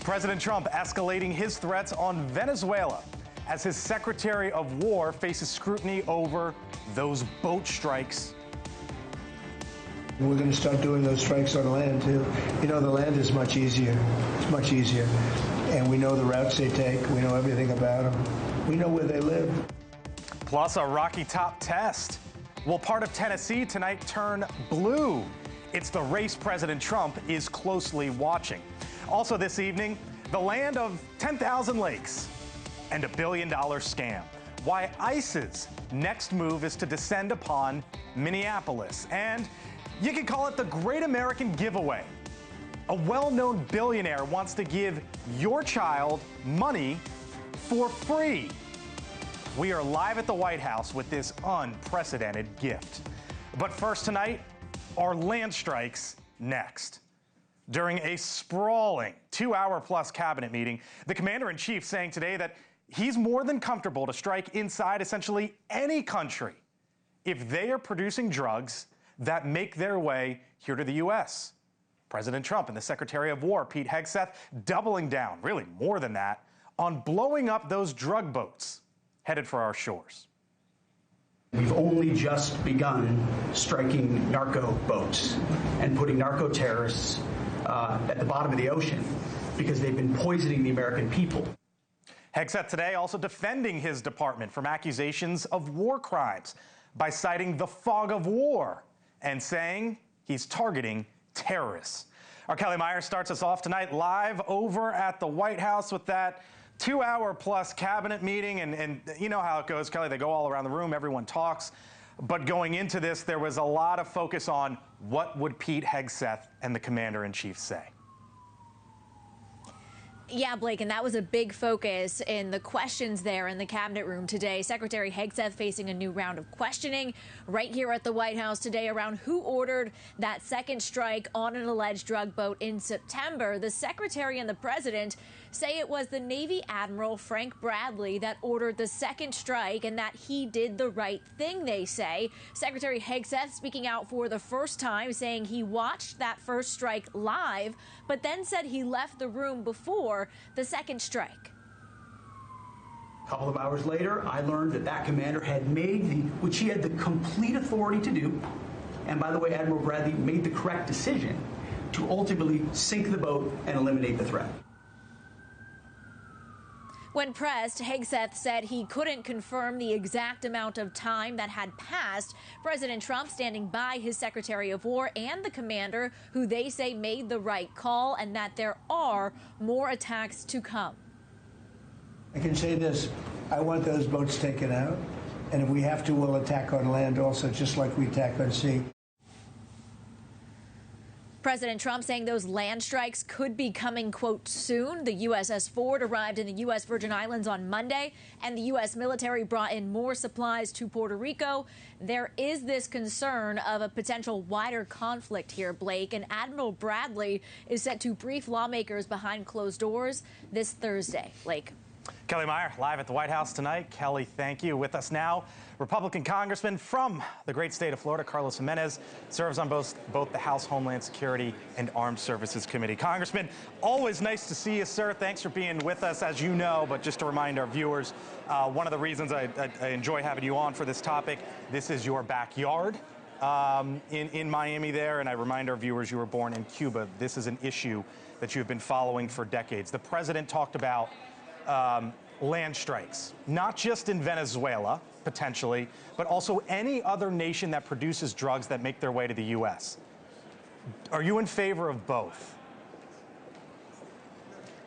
President Trump escalating his threats on Venezuela as his Secretary of War faces scrutiny over those boat strikes. We're going to start doing those strikes on land, too. You know, the land is much easier. It's much easier. And we know the routes they take. We know everything about them. We know where they live. Plus, a Rocky Top test. Will part of Tennessee tonight turn blue? It's the race President Trump is closely watching. Also this evening, the land of 10,000 lakes and $1 billion scam. Why ICE's next move is to descend upon Minneapolis. And you can call it the Great American Giveaway. A well-known billionaire wants to give your child money for free. We are live at the White House with this unprecedented gift. But first tonight, our land strikes next. During a sprawling 2-hour-plus cabinet meeting, the commander-in-chief saying today that he's more than comfortable to strike inside essentially any country if they are producing drugs that make their way here to the U.S. President Trump and the Secretary of War, Pete Hegseth, doubling down, really more than that, on blowing up those drug boats headed for our shores. We've only just begun striking narco boats and putting narco terrorists at the bottom of the ocean because they've been poisoning the American people. Hegseth today also defending his department from accusations of war crimes by citing the fog of war and saying he's targeting terrorists. Our Kelly Meyer starts us off tonight live over at the White House with that 2-hour-plus cabinet meeting. And you know how it goes, Kelly. They go all around the room. Everyone talks. But going into this, there was a lot of focus on what would Pete Hegseth and the commander-in-chief say. Yeah, Blake, and that was a big focus in the questions there in the cabinet room today. Secretary Hegseth facing a new round of questioning right here at the White House today around who ordered that second strike on an alleged drug boat in September. The secretary and the president say it was the Navy Admiral Frank Bradley that ordered the second strike and that he did the right thing, they say. Secretary Hegseth speaking out for the first time, saying he watched that first strike live, but then said he left the room before the second strike. A couple of hours later, I learned that that commander had made which he had the complete authority to do, and by the way, Admiral Bradley made the correct decision to ultimately sink the boat and eliminate the threat. When pressed, Hegseth said he couldn't confirm the exact amount of time that had passed. President Trump standing by his Secretary of War and the commander, who they say made the right call, and that there are more attacks to come. I can say this, I want those boats taken out, and if we have to, we'll attack on land also, just like we attack on sea. President Trump saying those land strikes could be coming, quote, soon. The USS Ford arrived in the U.S. Virgin Islands on Monday, and the U.S. military brought in more supplies to Puerto Rico. There is this concern of a potential wider conflict here, Blake, and Admiral Bradley is set to brief lawmakers behind closed doors this Thursday. Blake. Kelly Meyer, live at the White House tonight. Kelly, thank you. With us now, Republican Congressman from the great state of Florida, Carlos Jimenez, serves on both the House Homeland Security and Armed Services Committee. Congressman, always nice to see you, sir. Thanks for being with us, as you know, but just to remind our viewers, one of the reasons I enjoy having you on for this topic, this is your backyard in Miami there, and I remind our viewers you were born in Cuba. This is an issue that you've been following for decades. The president talked about land strikes, not just in Venezuela, potentially, but also any other nation that produces drugs that make their way to the U.S. Are you in favor of both?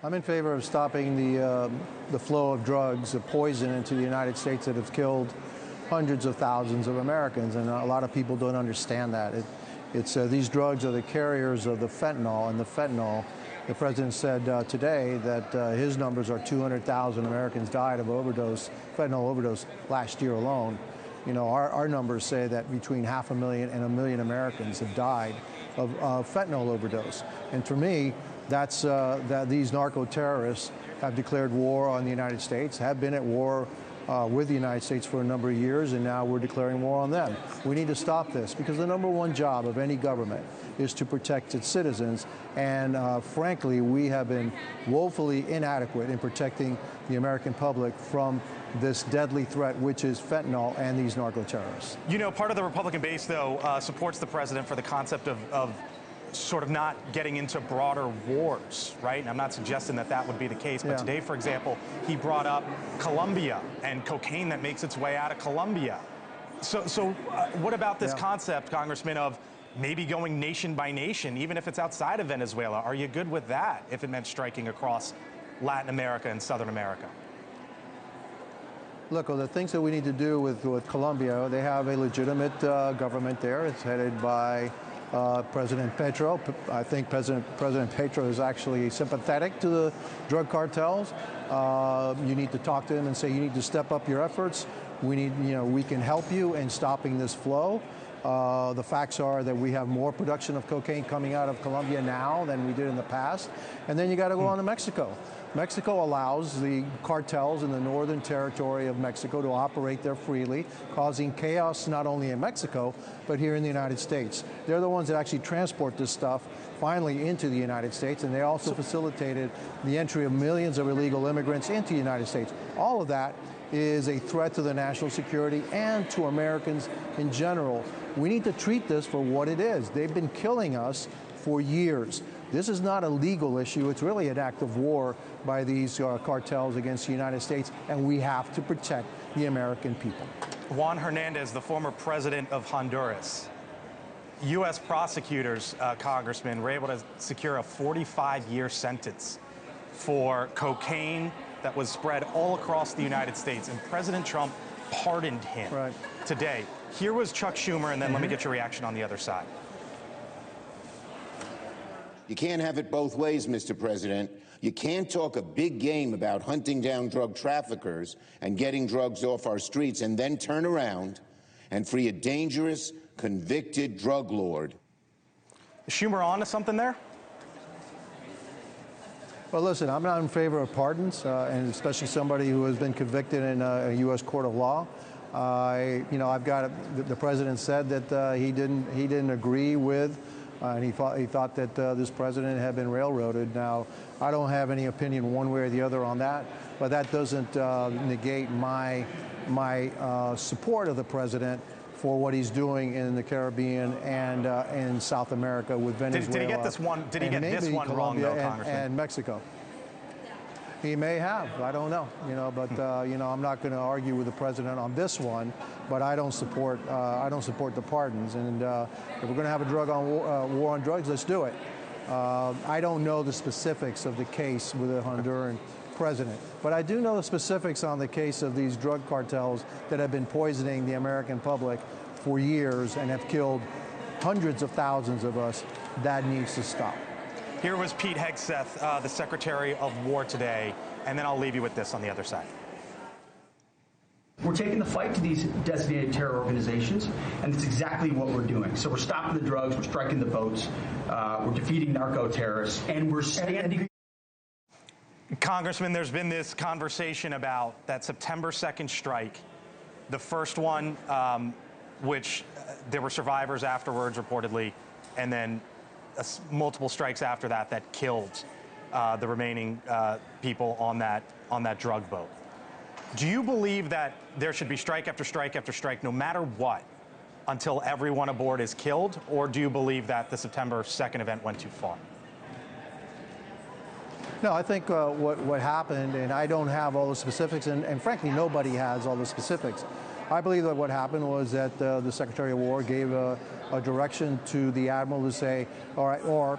I'm in favor of stopping the flow of drugs, of poison into the United States that have killed hundreds of thousands of Americans, and a lot of people don't understand that. These drugs are the carriers of the fentanyl, and the fentanyl, the president said today that his numbers are 200,000 Americans died of fentanyl overdose last year alone. You know, our numbers say that between 500,000 and 1 million Americans have died of fentanyl overdose. And for me, that's that these narco terrorists have declared war on the United States, have been at war with the United States for a number of years, and now we're declaring war on them. We need to stop this because the number one job of any government is to protect its citizens, and frankly, we have been woefully inadequate in protecting the American public from this deadly threat, which is fentanyl and these narco-terrorists. You know, part of the Republican base, though, supports the president for the concept of sort of not getting into broader wars, right? And I'm not suggesting that that would be the case, but today, for example, he brought up Colombia and cocaine that makes its way out of Colombia. So what about this concept, Congressman, of maybe going nation by nation, even if it's outside of Venezuela? Are you good with that if it meant striking across Latin America and Southern America? Look, well, the things that we need to do with Colombia, they have a legitimate government there. It's headed by President Petro. I think President Petro is actually sympathetic to the drug cartels. You need to talk to him and say you need to step up your efforts. We need, we can help you in stopping this flow. The facts are that we have more production of cocaine coming out of Colombia now than we did in the past. And then you got to go on to Mexico. Mexico allows the cartels in the northern territory of Mexico to operate there freely, causing chaos not only in Mexico, but here in the United States. They're the ones that actually transport this stuff finally into the United States, and they also facilitated the entry of millions of illegal immigrants into the United States. All of that is a threat to the national security and to Americans in general. We need to treat this for what it is. They've been killing us for years. This is not a legal issue. It's really an act of war by these cartels against the United States, and we have to protect the American people. Juan Hernandez, the former president of Honduras. U.S. prosecutors, Congressman, were able to secure a 45-year sentence for cocaine that was spread all across the United States, and President Trump pardoned him today. Here was Chuck Schumer, and then let me get your reaction on the other side. You can't have it both ways, Mr. President. You can't talk a big game about hunting down drug traffickers and getting drugs off our streets and then turn around and free a dangerous, convicted drug lord. Is Schumer on to something there? Well, listen, I'm not in favor of pardons, and especially somebody who has been convicted in a U.S. court of law. I've got the president said that he didn't agree with, and he thought that this president had been railroaded. Now, I don't have any opinion one way or the other on that, but that doesn't negate my support of the president for what he's doing in the Caribbean and in South America with Venezuela. Did he get this one? Did he get this one wrong, though, Congressman? And Mexico. He may have. I don't know. But I'm not going to argue with the president on this one. But I don't support the pardons. And if we're going to have a war on drugs, let's do it. I don't know the specifics of the case with the Honduran president, but I do know the specifics on the case of these drug cartels that have been poisoning the American public for years and have killed hundreds of thousands of us. That needs to stop. Here was Pete Hegseth, the Secretary of War today, and then I'll leave you with this on the other side. We're taking the fight to these designated terror organizations, and it's exactly what we're doing. So we're stopping the drugs, we're striking the boats, we're defeating narco-terrorists, and we're standing. Congressman, there's been this conversation about that September 2nd strike, the first one, which there were survivors afterwards reportedly, and then multiple strikes after that that killed the remaining people on that drug boat. Do you believe that there should be strike after strike after strike, no matter what, until everyone aboard is killed, or do you believe that the September 2nd event went too far? No, I think what happened, and I don't have all the specifics, and frankly, nobody has all the specifics. I believe that what happened was that the Secretary of War gave a direction to the Admiral to say, all right, or,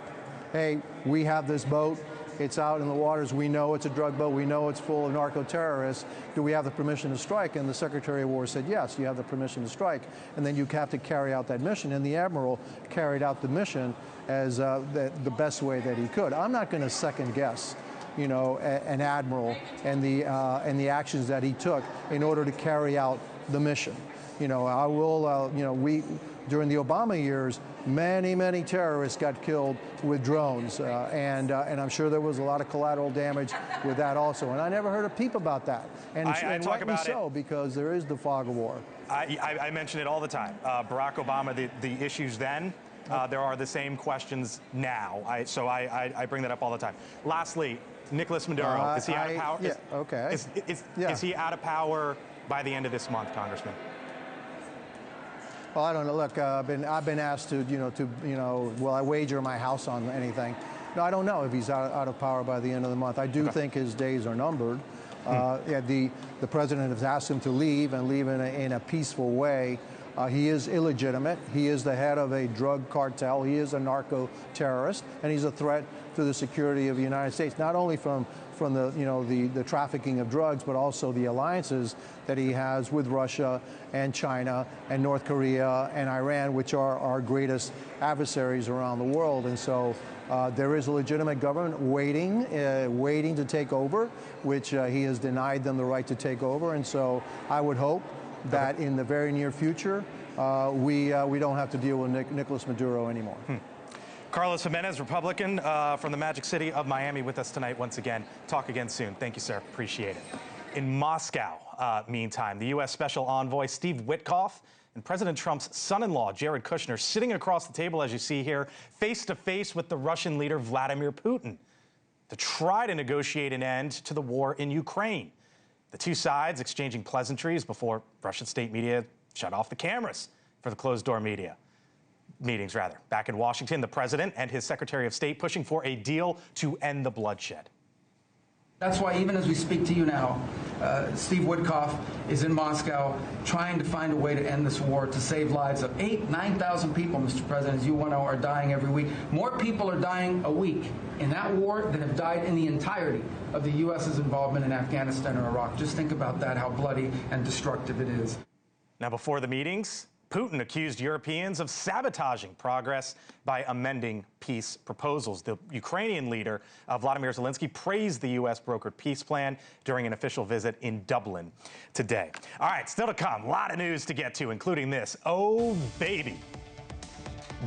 hey, we have this boat. It's out in the waters. We know it's a drug boat. We know it's full of narco-terrorists. Do we have the permission to strike? And the Secretary of War said, yes, you have the permission to strike. And then you have to carry out that mission. And the Admiral carried out the mission as the best way that he could. I'm not going to second guess, an Admiral and the actions that he took in order to carry out the mission. I will, during the Obama years, many terrorists got killed with drones, and I'm sure there was a lot of collateral damage with that also. And I never heard a peep about that. And rightly so, because there is the fog of war. I mention it all the time. Barack Obama, the issues then, there are the same questions now. So I bring that up all the time. Lastly, Nicolas Maduro, is he out of power? Yeah, okay. Is he out of power by the end of this month, Congressman? Well, I don't know. Look, I've been asked to, will I wager my house on anything? No, I don't know if he's out of power by the end of the month. I do think his days are numbered. The president has asked him to leave and leave in a peaceful way. He is illegitimate. He is the head of a drug cartel. He is a narco-terrorist, and he's a threat to the security of the United States, not only from the trafficking of drugs, but also the alliances that he has with Russia and China and North Korea and Iran, which are our greatest adversaries around the world. And so there is a legitimate government waiting to take over, which he has denied them the right to take over. And so I would hope that in the very near future, we don't have to deal with Nicolas Maduro anymore. Carlos Jimenez, Republican from the Magic City of Miami, with us tonight once again. Talk again soon. Thank you, sir. Appreciate it. In Moscow, meantime, the U.S. Special Envoy Steve Witkoff and President Trump's son-in-law, Jared Kushner, sitting across the table, as you see here, face-to-face with the Russian leader, Vladimir Putin, to try to negotiate an end to the war in Ukraine. The two sides exchanging pleasantries before Russian state media shut off the cameras for the closed-door meetings. Back in Washington, the president and his Secretary of State pushing for a deal to end the bloodshed. That's why even as we speak to you now, Steve Witkoff is in Moscow trying to find a way to end this war, to save lives of 9,000 people, Mr. President, as you know, are dying every week. More people are dying a week in that war than have died in the entirety of the U.S.'s involvement in Afghanistan or Iraq. Just think about that, how bloody and destructive it is. Now, before the meetings, Putin accused Europeans of sabotaging progress by amending peace proposals. The Ukrainian leader, Vladimir Zelensky, praised the U.S. brokered peace plan during an official visit in Dublin today. All right, still to come, a lot of news to get to, including this. Oh, baby.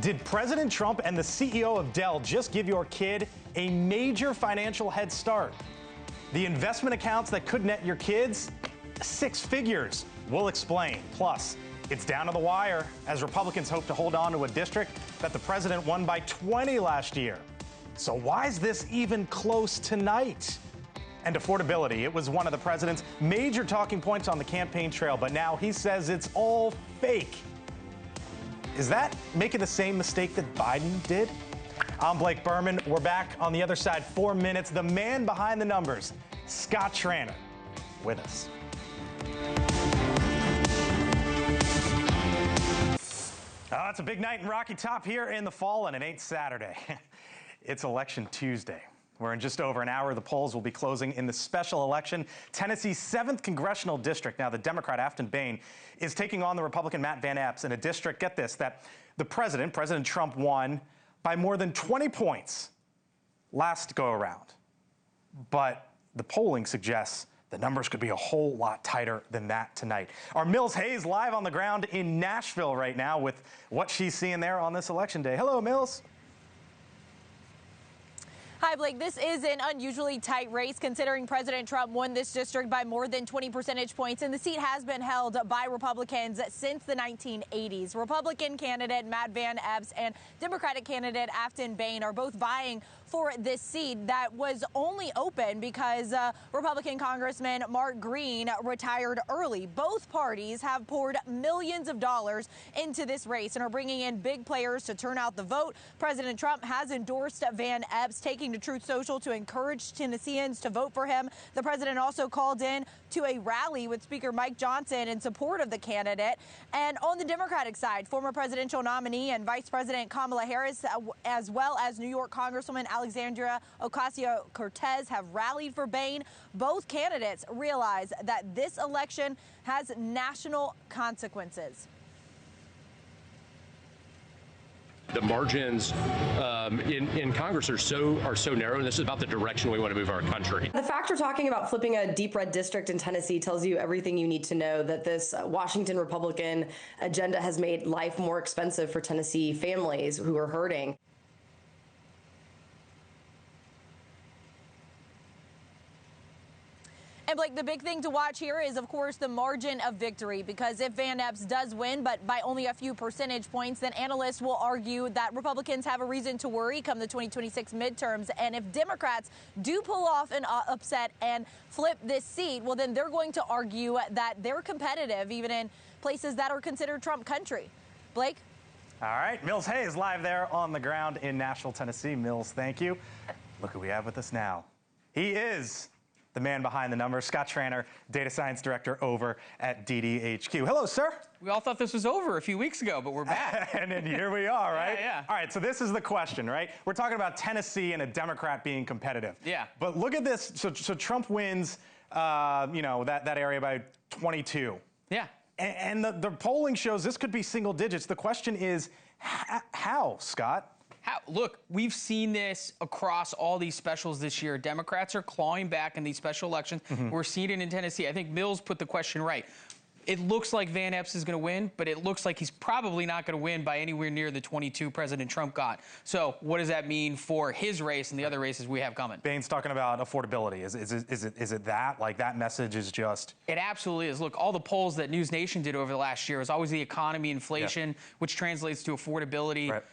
Did President Trump and the CEO of Dell just give your kid a major financial head start? The investment accounts that could net your kids 6 figures. We'll explain. Plus, it's down to the wire as Republicans hope to hold on to a district that the president won by 20 last year. So why is this even close tonight? And affordability, it was one of the president's major talking points on the campaign trail, but now he says it's all fake. Is that making the same mistake that Biden did? I'm Blake Berman. We're back on the other side, 4 minutes. The man behind the numbers, Scott Schraner, with us. Oh, it's a big night in Rocky Top here in the fall, and it ain't Saturday. It's Election Tuesday. We're in just over an hour. The polls will be closing in the special election. Tennessee's 7th congressional district. Now, the Democrat Afton Bain is taking on the Republican Matt Van Epps in a district, get this, that the President Trump, won by more than 20 points last go around. But the polling suggests the numbers could be a whole lot tighter than that tonight. Our Mills Hayes live on the ground in Nashville right now with what she's seeing there on this election day. Hello, Mills. Hi, Blake. This is an unusually tight race considering President Trump won this district by more than 20 percentage points, and the seat has been held by Republicans since the 1980s. Republican candidate Matt Van Epps and Democratic candidate Afton Bain are both vying for this seat that was only open because Republican Congressman Mark Green retired early. Both parties have poured millions of dollars into this race and are bringing in big players to turn out the vote. President Trump has endorsed Van Epps, taking to Truth Social to encourage Tennesseans to vote for him. The president also called in to a rally with Speaker Mike Johnson in support of the candidate. And on the Democratic side, former presidential nominee and Vice President Kamala Harris, as well as New York Congresswoman Alexandria Ocasio-Cortez, have rallied for Bain. Both candidates realize that this election has national consequences. The margins in Congress are so narrow, and this is about the direction we want to move our country. The fact we're talking about flipping a deep red district in Tennessee tells you everything you need to know, that this Washington Republican agenda has made life more expensive for Tennessee families who are hurting. And Blake, the big thing to watch here is, of course, the margin of victory, because if Van Epps does win, but by only a few percentage points, then analysts will argue that Republicans have a reason to worry come the 2026 midterms. And if Democrats do pull off an upset and flip this seat, well, then they're going to argue that they're competitive even in places that are considered Trump country. Blake? All right, Mills Hayes live there on the ground in Nashville, Tennessee. Mills, thank you. Look who we have with us now. He is the man behind the numbers, Scott Traynor, Data Science Director over at DDHQ. Hello, sir. We all thought this was over a few weeks ago, but we're back. And then here we are, right? Yeah. All right, so this is the question, right? We're talking about Tennessee and a Democrat being competitive. Yeah. But look at this. So Trump wins, that area by 22. Yeah. And the polling shows this could be single digits. The question is, how, Scott? Look, we've seen this across all these specials this year. Democrats are clawing back in these special elections. We're seeing it in Tennessee. I think Mills put the question right. It looks like Van Epps is going to win, but it looks like he's probably not going to win by anywhere near the 22 President Trump got. So what does that mean for his race and the other races we have coming? Bain's talking about affordability. Is it that? Like, that message is just... It absolutely is. Look, all the polls that NewsNation did over the last year was always the economy, inflation, which translates to affordability. Right.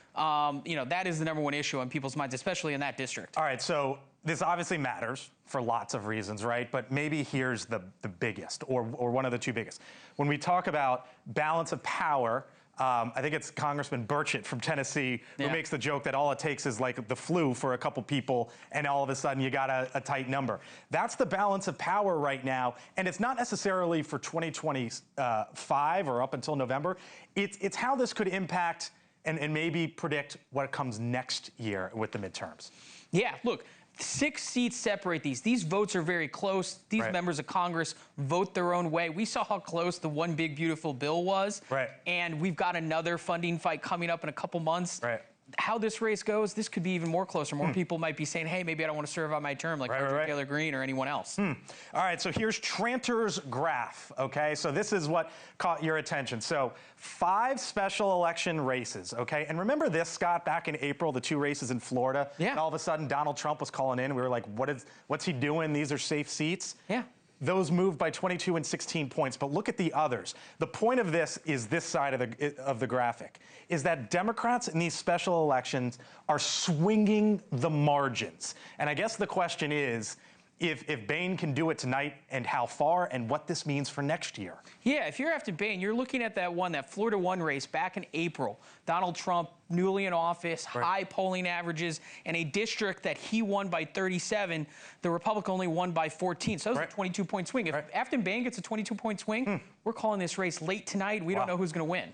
That is the number one issue on people's minds, especially in that district. All right, so this obviously matters for lots of reasons, right? But maybe here's the biggest, or one of the two biggest. When we talk about balance of power, I think it's Congressman Burchett from Tennessee who makes the joke that all it takes is like the flu for a couple people, and all of a sudden you got a tight number. That's the balance of power right now, and it's not necessarily for 2025 or up until November. It's how this could impact and maybe predict what comes next year with the midterms. Yeah, look, 6 seats separate these. These votes are very close. These members of Congress vote their own way. We saw how close the One Big Beautiful Bill was. Right. And we've got another funding fight coming up in a couple months. Right. How this race goes, this could be even more closer. More people might be saying, hey, maybe I don't want to serve out my term like Taylor Greene or anyone else. All right, so here's Tranter's graph, okay? So this is what caught your attention. So 5 special election races, okay? And remember this, Scott, back in April, the 2 races in Florida? Yeah. And all of a sudden, Donald Trump was calling in. We were like, what's he doing? These are safe seats? Yeah. Those moved by 22 and 16 points, but look at the others. The point of this is this side of the graphic, is that Democrats in these special elections are swinging the margins. And I guess the question is, if Bain can do it tonight, and how far, and what this means for next year. Yeah, if you're after Bain, you're looking at that Florida 1 race back in April. Donald Trump, newly in office, high polling averages, and a district that he won by 37, the Republican only won by 14. So that was a 22-point swing. If Afton Bain gets a 22-point swing, we're calling this race late tonight. We don't know who's going to win.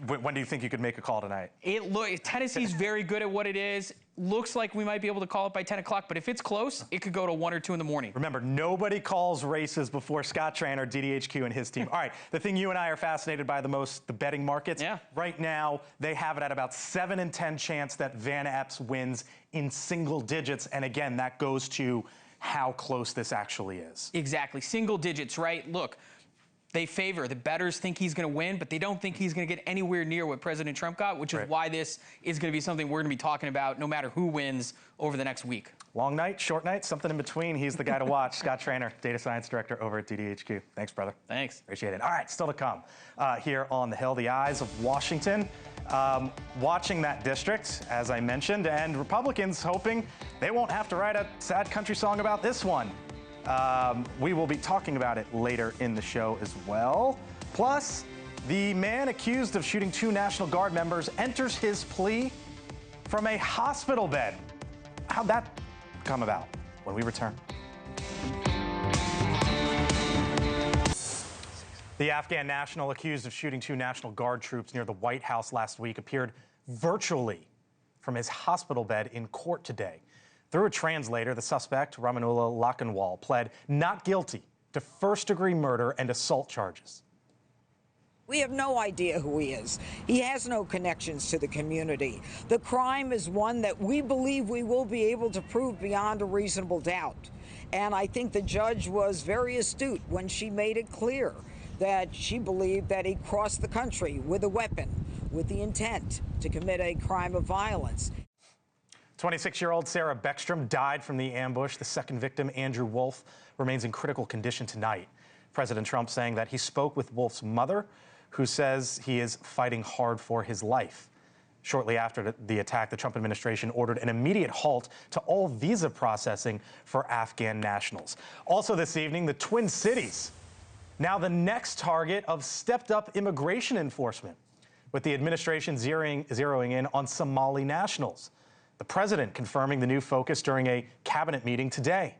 When do you think you could make a call tonight? Tennessee's very good at what it is. Looks like we might be able to call it by 10 o'clock, but if it's close, it could go to 1 or 2 in the morning. Remember, nobody calls races before Scott Traynor, DDHQ, and his team. All right, the thing you and I are fascinated by the most, the betting markets. Yeah. Right now, they have it at about 7 in 10 chance that Van Epps wins in single digits. And again, that goes to how close this actually is. Exactly, single digits, right? Look. The bettors think he's going to win, but they don't think he's going to get anywhere near what President Trump got, which is why this is going to be something we're going to be talking about no matter who wins over the next week. Long night, short night, something in between. He's the guy to watch. Scott Traynor, Data Science Director over at DDHQ. Thanks, brother. Thanks. Appreciate it. All right, still to come here on the Hill, the eyes of Washington. Watching that district, as I mentioned, and Republicans hoping they won't have to write a sad country song about this one. We will be talking about it later in the show as well. Plus, the man accused of shooting 2 National Guard members enters his plea from a hospital bed. How'd that come about? When we return. The Afghan national accused of shooting 2 National Guard troops near the White House last week appeared virtually from his hospital bed in court today. Through a translator, the suspect, Ramanullah Lakhanwal, pled not guilty to first-degree murder and assault charges. We have no idea who he is. He has no connections to the community. The crime is one that we believe we will be able to prove beyond a reasonable doubt. And I think the judge was very astute when she made it clear that she believed that he crossed the country with a weapon, with the intent to commit a crime of violence. 26-year-old Sarah Beckstrom died from the ambush. The second victim, Andrew Wolf, remains in critical condition tonight. President Trump saying that he spoke with Wolf's mother, who says he is fighting hard for his life. Shortly after the attack, the Trump administration ordered an immediate halt to all visa processing for Afghan nationals. Also this evening, the Twin Cities, now the next target of stepped-up immigration enforcement, with the administration zeroing in on Somali nationals. The president confirming the new focus during a cabinet meeting today.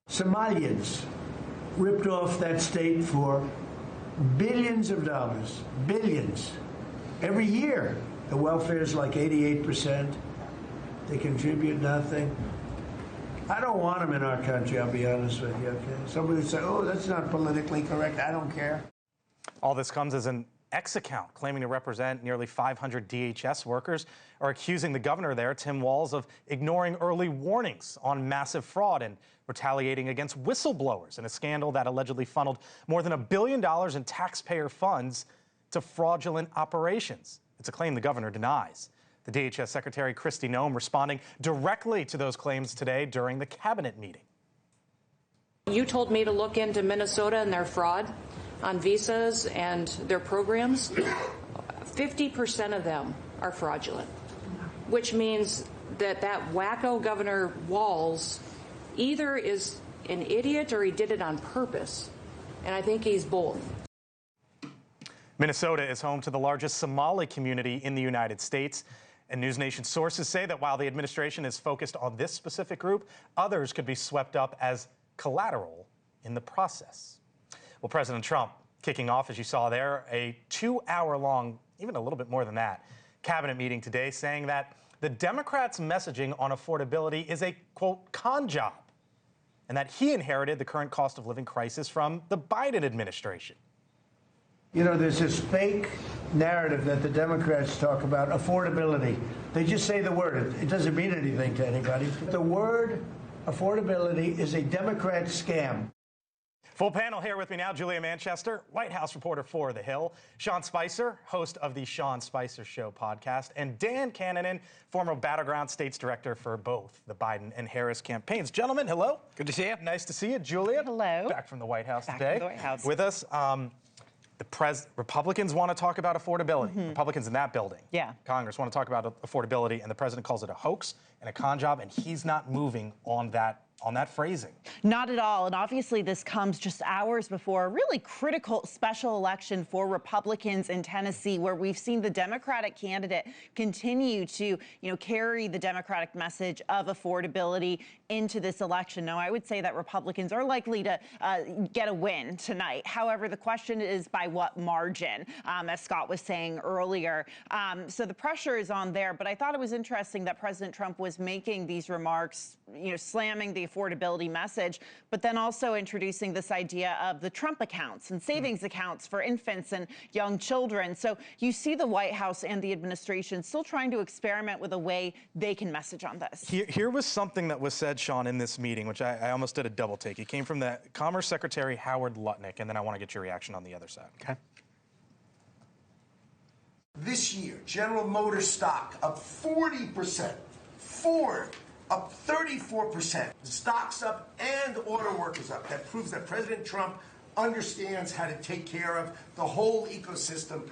Somalians ripped off that state for billions of dollars, billions, every year. The welfare is like 88%. They contribute nothing. I don't want them in our country, I'll be honest with you, okay? Somebody would say, oh, that's not politically correct. I don't care. All this comes as an X account claiming to represent nearly 500 DHS workers are accusing the governor there, Tim Walz, of ignoring early warnings on massive fraud and retaliating against whistleblowers in a scandal that allegedly funneled more than $1 billion in taxpayer funds to fraudulent operations. It's a claim the governor denies. The DHS Secretary Kristi Noem responding directly to those claims today during the cabinet meeting. You told me to look into Minnesota and their fraud on visas and their programs. 50% of them are fraudulent, which means that wacko Governor Walz either is an idiot or he did it on purpose. And I think he's both. Minnesota is home to the largest Somali community in the United States. And NewsNation sources say that while the administration is focused on this specific group, others could be swept up as collateral in the process. Well, President Trump kicking off, as you saw there, a 2-hour-long, even a little bit more than that, cabinet meeting today, saying that the Democrats' messaging on affordability is a, quote, con job, and that he inherited the current cost of living crisis from the Biden administration. You know, there's this fake narrative that the Democrats talk about, affordability. They just say the word. It doesn't mean anything to anybody. The word affordability is a Democrat scam. Full panel here with me now, Julia Manchester, White House reporter for The Hill, Sean Spicer, host of the Sean Spicer Show podcast, and Dan Cannon, former Battleground States Director for both the Biden and Harris campaigns. Gentlemen, hello. Good to see you. Nice to see you. Julia. Hello. Back from the White House Back today. from the White House. With us. Republicans want to talk about affordability. Mm-hmm. Republicans in that building. Yeah. Congress want to talk about affordability, and the president calls it a hoax and a con job, and he's not moving on that phrasing. Not at all. And obviously this comes just hours before a really critical special election for Republicans in Tennessee, where we've seen the Democratic candidate continue to, carry the Democratic message of affordability into this election. Now, I would say that Republicans are likely to get a win tonight. However, the question is by what margin, as Scott was saying earlier. So the pressure is on there. But I thought it was interesting that President Trump was making these remarks, slamming the affordability message, but then also introducing this idea of the Trump accounts and savings accounts for infants and young children. So you see the White House and the administration still trying to experiment with a way they can message on this. Here was something that was said, Sean, in this meeting, which I almost did a double take. It came from the Commerce Secretary Howard Lutnick, and then I want to get your reaction on the other side. Okay. This year, General Motors stock up 40%. Ford up 34%. Stocks up and auto workers up. That proves that President Trump understands how to take care of the whole ecosystem.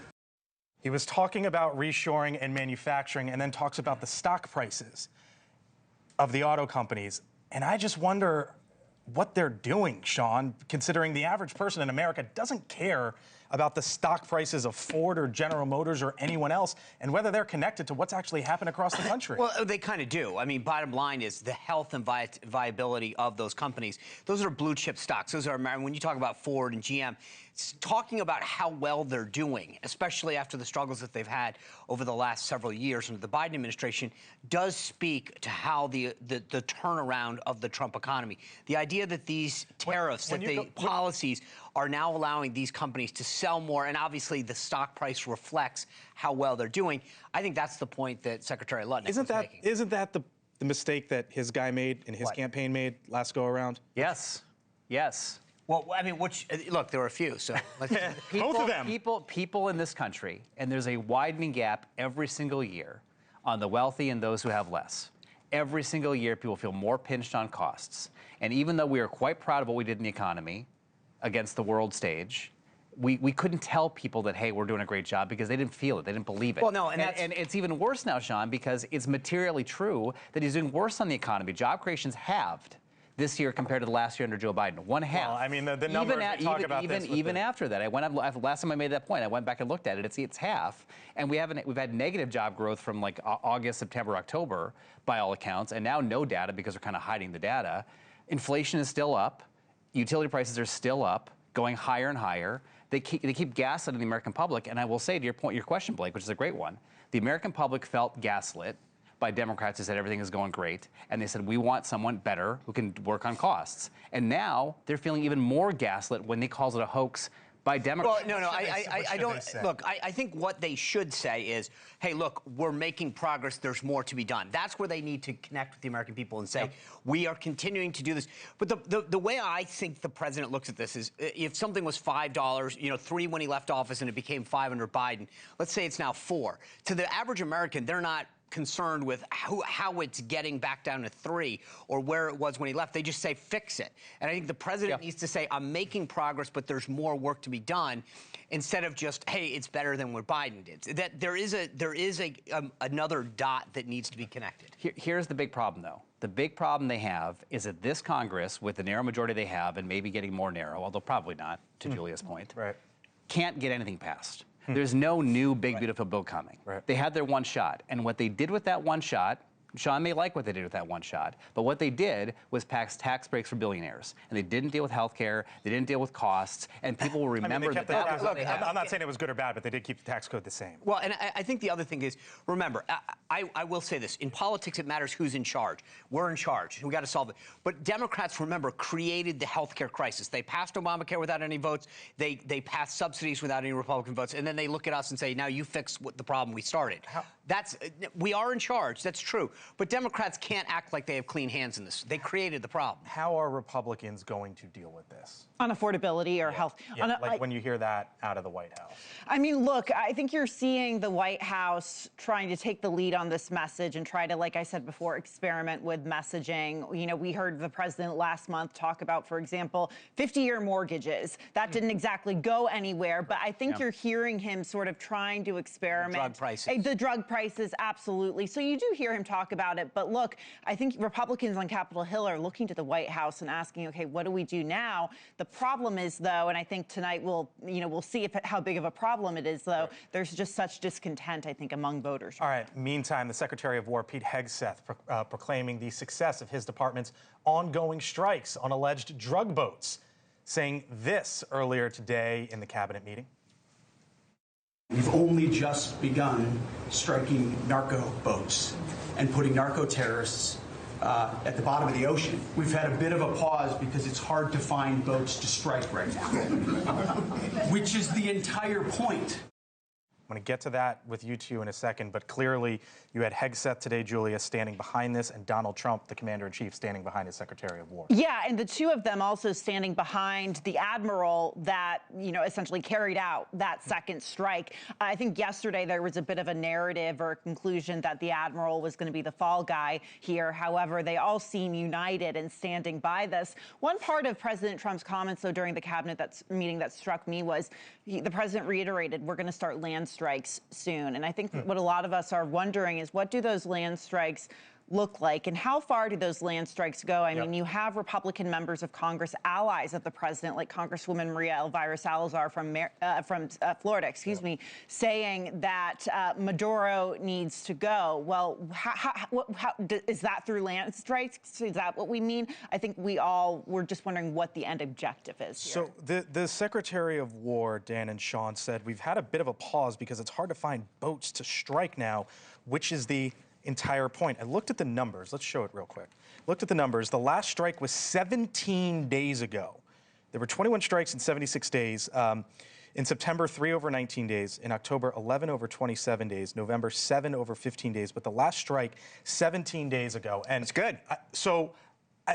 He was talking about reshoring and manufacturing, and then talks about the stock prices of the auto companies. And I just wonder what they're doing, Sean, considering the average person in America doesn't care about the stock prices of Ford or General Motors or anyone else, and whether they're connected to what's actually happened across the country. Well, they kind of do. I mean, bottom line is the health and viability of those companies. Those are blue chip stocks. Those are, when you talk about Ford and GM, it's talking about how well they're doing, especially after the struggles that they've had over the last several years under the Biden administration, does speak to how the turnaround of the Trump economy. The idea that these tariffs, policies are now allowing these companies to sell more, and obviously the stock price reflects how well they're doing. I think that's the point that Secretary Lutnick is making. Isn't that the mistake that his guy made and his campaign made last go around? Yes. Yes. Well, I mean, look, there were a few, so let's both of them. People in this country, and there's a widening gap every single year on the wealthy and those who have less. Every single year, people feel more pinched on costs. And even though we are quite proud of what we did in the economy against the world stage, we couldn't tell people that, hey, we're doing a great job, because they didn't feel it. They didn't believe it. Well, no, and it's even worse now, Sean, because it's materially true that he's doing worse on the economy. Job creation's halved this year compared to the last year under Joe Biden. One half. Well, I mean, the numbers talk about this. Even after that, last time I made that point, I went back and looked at it. It's half, and we've had negative job growth from like August, September, October, by all accounts, and now no data because we're kind of hiding the data. Inflation is still up. Utility prices are still up, going higher and higher. They keep gaslighting the American public, and I will say to your point, your question, Blake, which is a great one. The American public felt gaslit by Democrats who said everything is going great, and they said, we want someone better who can work on costs. And now they're feeling even more gaslit when they calls it a hoax by Democrats. Well, no, I don't. Look, I think what they should say is, hey, look, we're making progress. There's more to be done. That's where they need to connect with the American people and say, we are continuing to do this. But the way I think the president looks at this is, if something was $5, $3 when he left office and it became $5 under Biden, let's say it's now $4. To the average American, they're not concerned with how it's getting back down to 3 or where it was when he left. They just say, fix it. And I think the president needs to say, I'm making progress, but there's more work to be done, instead of just, hey, it's better than what Biden did. That there is another dot that needs to be connected. Here's the big problem, though. The big problem they have is that this Congress, with the narrow majority they have, and maybe getting more narrow, although probably not, to Julia's point, can't get anything passed. There's no new big, beautiful bill coming. They had their one shot. And what they did with that one shot, Sean may like what they did with that one shot, but what they did was pass tax breaks for billionaires. And they didn't deal with health care, they didn't deal with costs, and people will remember I'm not saying it was good or bad, but they did keep the tax code the same. Well, and I think the other thing is, remember, I will say this, in politics it matters who's in charge. We're in charge, we got to solve it. But Democrats, remember, created the health care crisis. They passed Obamacare without any votes, they passed subsidies without any Republican votes, and then they look at us and say, now you fix the problem we started. We are in charge, that's true. But Democrats can't act like they have clean hands in this. They created the problem. How are Republicans going to deal with this? On affordability or health? Like when you hear that out of the White House. I mean, look, I think you're seeing the White House trying to take the lead on this message and try to, like I said before, experiment with messaging. We heard the president last month talk about, for example, 50-year mortgages. That didn't exactly go anywhere, but I think you're hearing him sort of trying to experiment. The drug prices. The drug prices, absolutely. So you do hear him talk about it. But look, I think Republicans on Capitol Hill are looking to the White House and asking, okay, what do we do now? The problem is, though, and I think tonight we'll see how big of a problem it is, though, there's just such discontent, I think, among voters. All right. Meantime, the Secretary of War, Pete Hegseth, proclaiming the success of his department's ongoing strikes on alleged drug boats, saying this earlier today in the cabinet meeting. We've only just begun striking narco boats and putting narco terrorists at the bottom of the ocean. We've had a bit of a pause because it's hard to find boats to strike right now, which is the entire point. I'm going to get to that with you two in a second, but clearly you had Hegseth today, Julia, standing behind this, and Donald Trump, the commander-in-chief, standing behind his Secretary of War. Yeah, and the two of them also standing behind the admiral that, essentially carried out that second strike. I think yesterday there was a bit of a narrative or a conclusion that the admiral was going to be the fall guy here. However, they all seem united and standing by this. One part of President Trump's comments, though, during the cabinet meeting that struck me was the president reiterated, we're going to start land strikes soon. And I think what a lot of us are wondering is, what do those land strikes look like, and how far do those land strikes go? I mean, you have Republican members of Congress, allies of the president, like Congresswoman Maria Elvira Salazar from Florida, saying that Maduro needs to go. Well, how is that through land strikes? Is that what we mean? I think we're just wondering what the end objective is here. So the Secretary of War, Dan and Sean, said we've had a bit of a pause because it's hard to find boats to strike now, which is the entire point. I looked at the numbers. Let's show it real quick. Looked at the numbers. The last strike was 17 days ago. There were 21 strikes in 76 days. In September, 3 over 19 days. In October, 11 over 27 days. November, 7 over 15 days. But the last strike, 17 days ago. And it's good.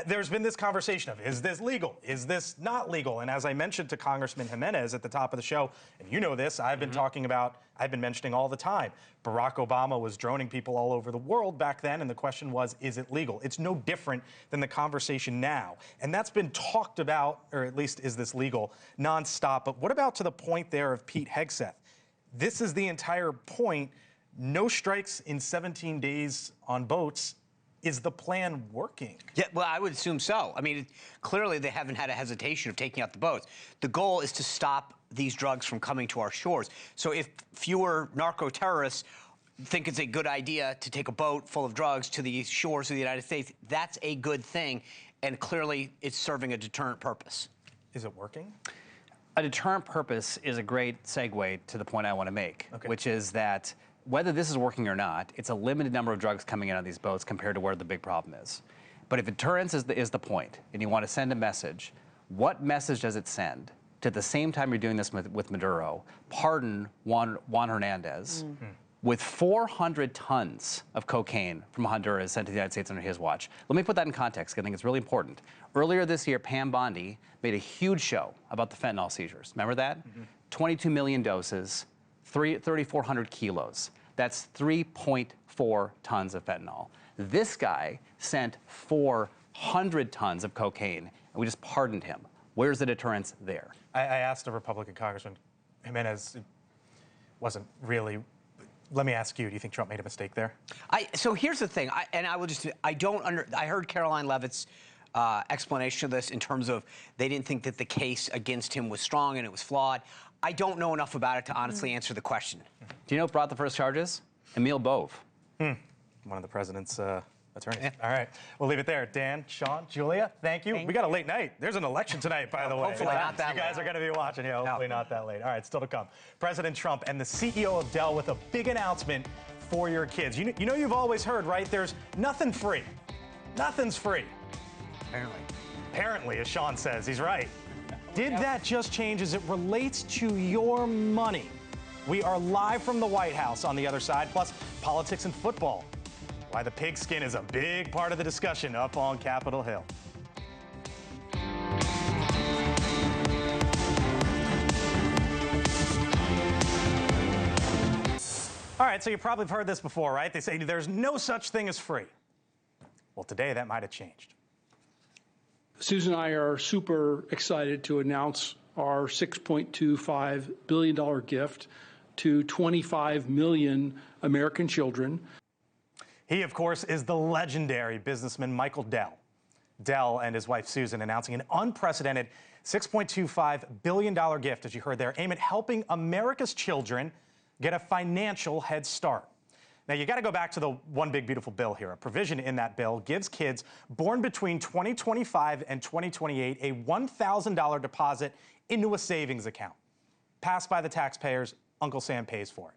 There's been this conversation of, is this legal? Is this not legal? And as I mentioned to Congressman Jimenez at the top of the show, and you know this, I've been I've been mentioning all the time, Barack Obama was droning people all over the world back then, and the question was, is it legal? It's no different than the conversation now. And that's been talked about, or at least is this legal, nonstop. But what about to the point there of Pete Hegseth? This is the entire point. No strikes in 17 days on boats. Is the plan working? Yeah, well, I would assume so. I mean, clearly they haven't had a hesitation of taking out the boats. The goal is to stop these drugs from coming to our shores. So if fewer narco-terrorists think it's a good idea to take a boat full of drugs to the shores of the United States, that's a good thing, and clearly it's serving a deterrent purpose. Is it working? A deterrent purpose is a great segue to the point I want to make, which is that whether this is working or not, it's a limited number of drugs coming in on these boats compared to where the big problem is. But if deterrence is the point, and you want to send a message, what message does it send? To at the same time you're doing this with Maduro, pardon Juan Hernandez, with 400 tons of cocaine from Honduras sent to the United States under his watch. Let me put that in context, because I think it's really important. Earlier this year, Pam Bondi made a huge show about the fentanyl seizures. Remember that? 22 million doses, 3,400 kilos. That's 3.4 tons of fentanyl. This guy sent 400 tons of cocaine, and we just pardoned him. Where's the deterrence there? I asked a Republican Congressman Jimenez, it wasn't really. Let me ask you, do you think Trump made a mistake there? So here's the thing, I heard Caroline Leavitt's explanation of this in terms of they didn't think that the case against him was strong and it was flawed. I don't know enough about it to honestly answer the question. Do you know who brought the first charges? Emil Bove. One of the president's attorneys. Yeah. All right, we'll leave it there. Dan, Sean, Julia, thank you. We got a late night. There's an election tonight, by the way. Hopefully not that late. You guys are going to be watching. Yeah, hopefully not that late. All right, still to come. President Trump and the CEO of Dell with a big announcement for your kids. You know you've always heard, right? There's nothing free. Nothing's free. Apparently, as Sean says, he's right. Did that just change as it relates to your money? We are live from the White House on the other side, plus politics and football. Why the pigskin is a big part of the discussion up on Capitol Hill. All right, so you probably have heard this before, right? They say there's no such thing as free. Well, today that might have changed. Susan and I are super excited to announce our $6.25 billion gift to 25 million American children. He, of course, is the legendary businessman Michael Dell. Dell and his wife Susan announcing an unprecedented $6.25 billion gift, as you heard there, aimed at helping America's children get a financial head start. Now, you got to go back to the One Big Beautiful Bill here. A provision in that bill gives kids born between 2025 and 2028 a $1,000 deposit into a savings account. Passed by the taxpayers, Uncle Sam pays for it.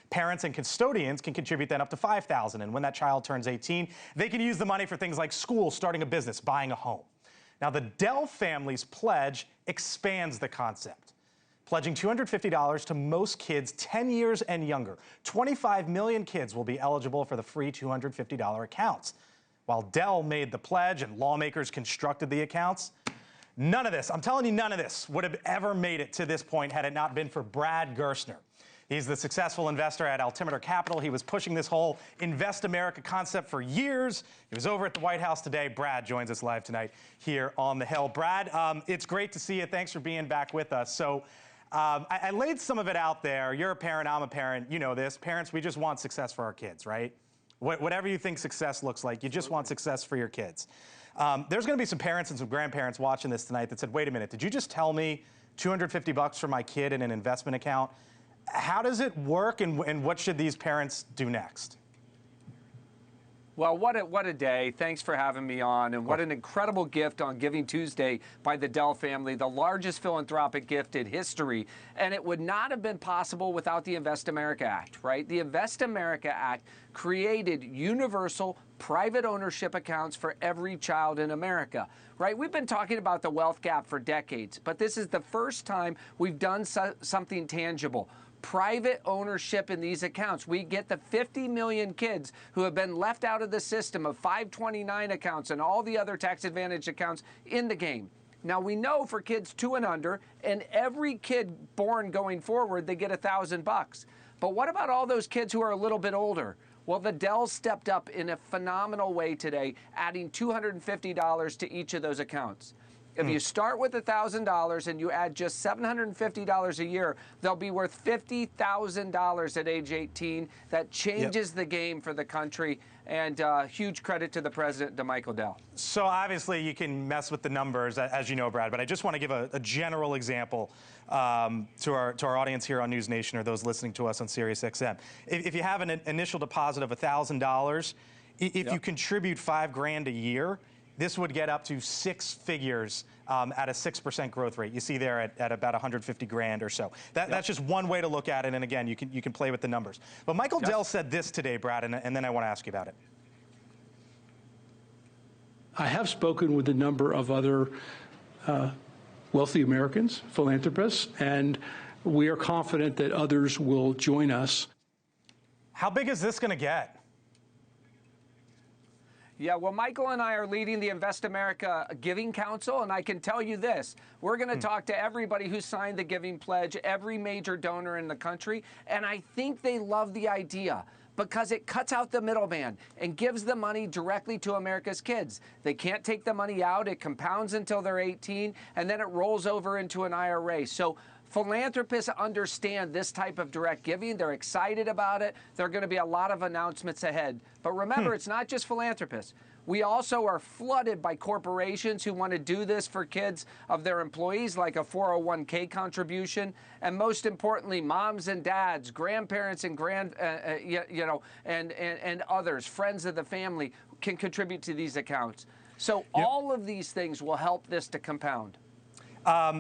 Parents and custodians can contribute then up to $5,000, and when that child turns 18, they can use the money for things like school, starting a business, buying a home. Now, the Dell family's pledge expands the concept, pledging $250 to most kids 10 years and younger. 25 million kids will be eligible for the free $250 accounts. While Dell made the pledge and lawmakers constructed the accounts, none of this, I'm telling you, none of this would have ever made it to this point had it not been for Brad Gerstner. He's the successful investor at Altimeter Capital. He was pushing this whole Invest America concept for years. He was over at the White House today. Brad joins us live tonight here on the Hill. Brad, it's great to see you. Thanks for being back with us. So I laid some of it out there. You're a parent, I'm a parent. You know this. Parents, we just want success for our kids, right? Whatever you think success looks like, you just want success for your kids. There's going to be some parents and some grandparents watching this tonight that said, wait a minute, did you just tell me $250 for my kid in an investment account? How does it work, and what should these parents do next? Well, what a day. Thanks for having me on. And what an incredible gift on Giving Tuesday by the Dell family, the largest philanthropic gift in history. And it would not have been possible without the Invest America Act, right? The Invest America Act created universal private ownership accounts for every child in America, right? We've been talking about the wealth gap for decades, but this is the first time we've done something tangible. Private ownership in these accounts. We get the 50 million kids who have been left out of the system of 529 accounts and all the other tax advantage accounts in the game. Now, we know for kids 2 and under, and every kid born going forward, they get $1,000. But what about all those kids who are a little bit older? Well, the Dell stepped up in a phenomenal way today, adding $250 to each of those accounts. If you start with $1,000 and you add just $750 a year, they'll be worth $50,000 at age 18. That changes the game for the country. And huge credit to the president, to Michael Dell. So obviously you can mess with the numbers, as you know, Brad, but I just want to give a general example to our audience here on News Nation or those listening to us on SiriusXM. If you have an initial deposit of $1,000, if you contribute $5,000 a year, this would get up to 6 figures at a 6% growth rate. You see there at about $150,000 or so. That's just one way to look at it. And again, you can play with the numbers. But Michael Dell said this today, Brad, and then I want to ask you about it. I have spoken with a number of other wealthy Americans, philanthropists, and we are confident that others will join us. How big is this going to get? Yeah, well, Michael and I are leading the Invest America Giving Council, and I can tell you this. We're going to talk to everybody who signed the Giving Pledge, every major donor in the country, and I think they love the idea because it cuts out the middleman and gives the money directly to America's kids. They can't take the money out. It compounds until they're 18, and then it rolls over into an IRA. So philanthropists understand this type of direct giving. They're excited about it. There are going to be a lot of announcements ahead. But remember, it's not just philanthropists. We also are flooded by corporations who want to do this for kids of their employees, like a 401k contribution. And most importantly, moms and dads, grandparents and and others, friends of the family, can contribute to these accounts. So all of these things will help this to compound.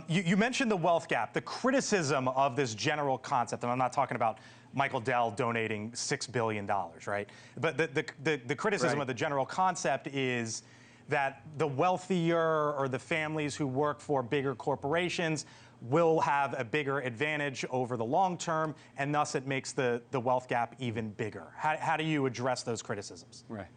You mentioned the wealth gap, the criticism of this general concept, and I'm not talking about Michael Dell donating $6 billion, right? But the criticism of the general concept is that the wealthier or the families who work for bigger corporations will have a bigger advantage over the long term, and thus it makes the wealth gap even bigger. How do you address those criticisms? Right.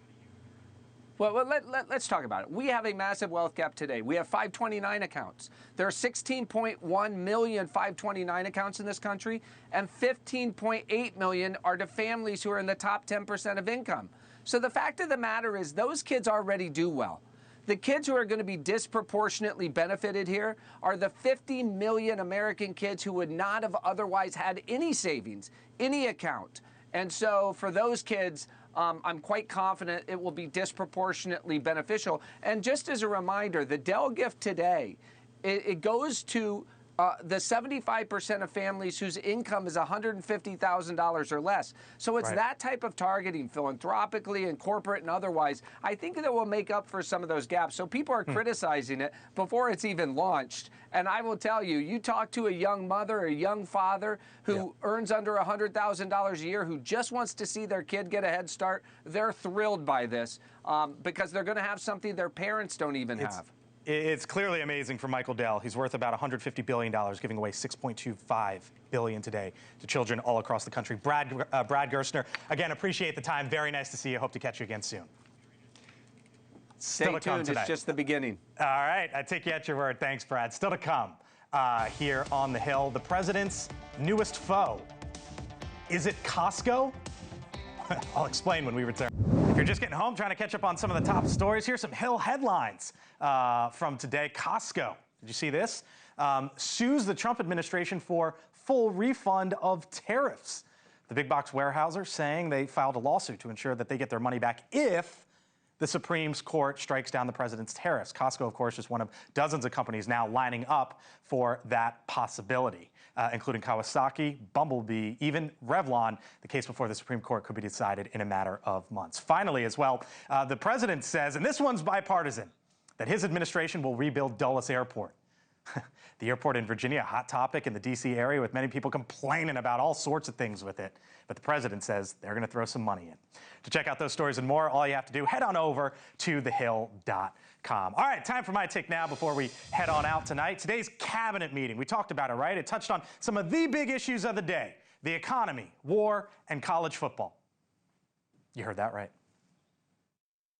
Well, let's talk about it. We have a massive wealth gap today. We have 529 accounts. There are 16.1 million 529 accounts in this country, and 15.8 million are to families who are in the top 10% of income. So the fact of the matter is those kids already do well. The kids who are going to be disproportionately benefited here are the 50 million American kids who would not have otherwise had any savings, any account. And so for those kids, I'm quite confident it will be disproportionately beneficial. And just as a reminder, the Dell gift today, it goes to the 75% of families whose income is $150,000 or less. So it's that type of targeting, philanthropically and corporate and otherwise. I think that will make up for some of those gaps. So people are criticizing it before it's even launched. And I will tell you, you talk to a young mother or a young father who earns under $100,000 a year, who just wants to see their kid get a head start, they're thrilled by this because they're going to have something their parents don't even have. It's clearly amazing for Michael Dell. He's worth about $150 billion, giving away $6.25 billion today to children all across the country. Brad Gerstner, again, appreciate the time. Very nice to see you. Hope to catch you again soon. Stay tuned. It's just the beginning. All right. I take you at your word. Thanks, Brad. Still to come here on the Hill. The president's newest foe. Is it Costco? I'll explain when we return. If you're just getting home trying to catch up on some of the top stories, here's some Hill headlines from today. Costco, did you see this? Sues the Trump administration for full refund of tariffs. The big box warehouser saying they filed a lawsuit to ensure that they get their money back if the Supreme Court strikes down the president's tariffs. Costco, of course, is one of dozens of companies now lining up for that possibility, including Kawasaki, Bumblebee, even Revlon. The case before the Supreme Court could be decided in a matter of months. Finally, as well, the president says, and this one's bipartisan, that his administration will rebuild Dulles Airport. The airport in Virginia, a hot topic in the D.C. area with many people complaining about all sorts of things with it. But the president says they're going to throw some money in. To check out those stories and more, all you have to do, head on over to thehill.com. All right, time for my take now before we head on out tonight. Today's cabinet meeting, we talked about it, right? It touched on some of the big issues of the day: the economy, war, and college football. You heard that right.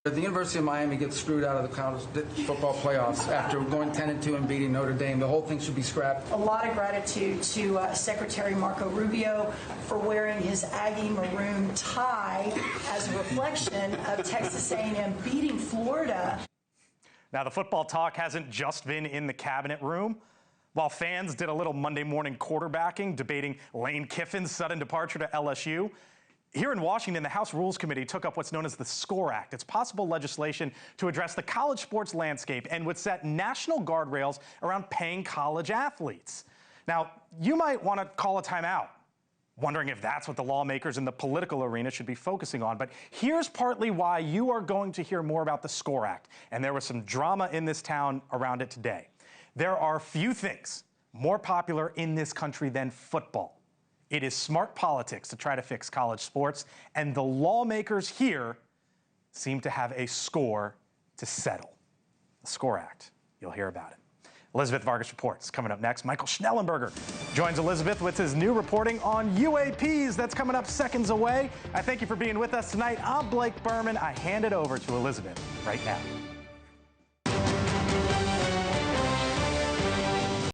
The University of Miami gets screwed out of the college football playoffs after going 10-2 and beating Notre Dame. The whole thing should be scrapped. A lot of gratitude to Secretary Marco Rubio for wearing his Aggie maroon tie as a reflection of Texas A&M beating Florida. Now, the football talk hasn't just been in the cabinet room. While fans did a little Monday morning quarterbacking, debating Lane Kiffin's sudden departure to LSU, here in Washington, the House Rules Committee took up what's known as the SCORE Act. It's possible legislation to address the college sports landscape and would set national guardrails around paying college athletes. Now, you might want to call a timeout, wondering if that's what the lawmakers in the political arena should be focusing on. But here's partly why you are going to hear more about the SCORE Act. And there was some drama in this town around it today. There are few things more popular in this country than football. It is smart politics to try to fix college sports, and the lawmakers here seem to have a score to settle. The SCORE Act. You'll hear about it. Elizabeth Vargas reports. Coming up next, Michael Schnellenberger joins Elizabeth with his new reporting on UAPs. That's coming up seconds away. I thank you for being with us tonight. I'm Blake Berman. I hand it over to Elizabeth right now.